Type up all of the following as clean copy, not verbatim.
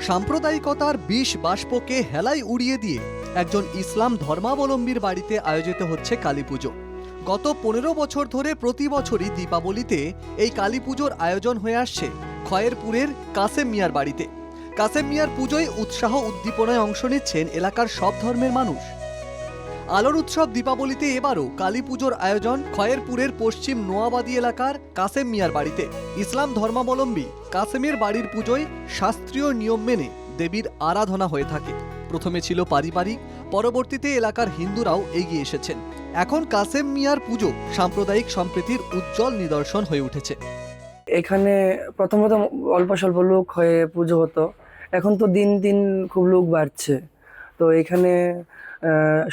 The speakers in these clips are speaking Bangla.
সাম্প্রদায়িকতার বিষ বাষ্পকে হেলায় উড়িয়ে দিয়ে একজন ইসলাম ধর্মাবলম্বীর বাড়িতে আয়োজিত হচ্ছে কালীপুজো। গত 15 বছর ধরে প্রতি বছরই দীপাবলিতে এই কালীপুজোর আয়োজন হয়ে আসছে খয়েরপুরের কাসেম মিয়ার বাড়িতে। কাসেম মিয়ার পুজোয় উৎসাহ উদ্দীপনায় অংশ নিচ্ছেন এলাকার সব ধর্মের মানুষ। আলোর উৎসব দীপাবলিতে এবারও কালীপুজোর আয়োজন খয়েরপুরের পশ্চিম নোয়াবাদী এলাকার কাসেম মিয়ার বাড়িতে। ইসলাম ধর্মাবলম্বী কাসেমের বাড়ির পুজোয় শাস্ত্রীয় নিয়ম মেনে দেবীর আরাধনা হয়ে থাকে। প্রথমে ছিল পারিবারিক, পরবর্তীতে এলাকার হিন্দুরাও এগিয়ে এসেছেন। এখন কাসেম মিয়ার পুজো সাম্প্রদায়িক সম্প্রীতির উজ্জ্বল নিদর্শন হয়ে উঠেছে। এখানে প্রথমত অল্প স্বল্প লোক হয়ে পুজো হতো, এখন তো দিন দিন খুব লোক বাড়ছে। তো এখানে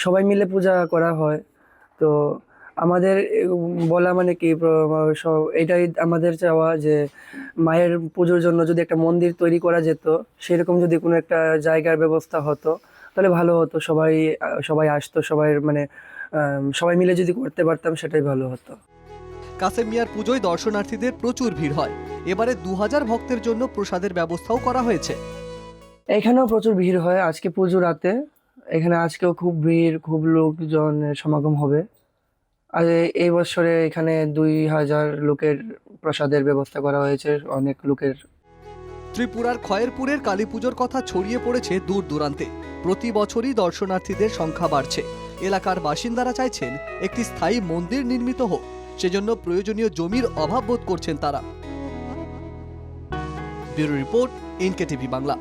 সবাই মিলে পূজা করা হয়। তো আমাদের বলা মানে কি, এটাই আমাদের চাওয়া যে মায়ের পুজোর জন্য যদি একটা মন্দির তৈরি করা যেত, সেরকম যদি কোনো একটা জায়গার ব্যবস্থা হতো তাহলে ভালো হতো। সবাই আসতো, সবাই মিলে যদি করতে পারতাম সেটাই ভালো হতো। কাসেম মিয়ার পুজোয় দর্শনার্থীদের প্রচুর ভিড় হয়। এবারে 2000 ভক্তের জন্য প্রসাদের ব্যবস্থাও করা হয়েছে। এখানেও প্রচুর ভিড় হয় আজকে পুজো রাতে। এখানে আজকেও খুব ভিড়, খুব লোকজনের সমাগম হবে। আর এই বছরে এখানে 2000 লোকের প্রসাদের ব্যবস্থা করা হয়েছে, অনেক লোকের। ত্রিপুরার খয়েরপুরের কালীপুজোর কথা ছড়িয়ে পড়েছে দূর দূরান্তে। প্রতি বছরই দর্শনার্থীদের সংখ্যা বাড়ছে। এলাকার বাসিন্দারা চাইছেন একটি স্থায়ী মন্দির নির্মিত হোক, সেজন্য প্রয়োজনীয় জমির অভাব বোধ করছেন তারা। Bureau report, NKTV Bangla.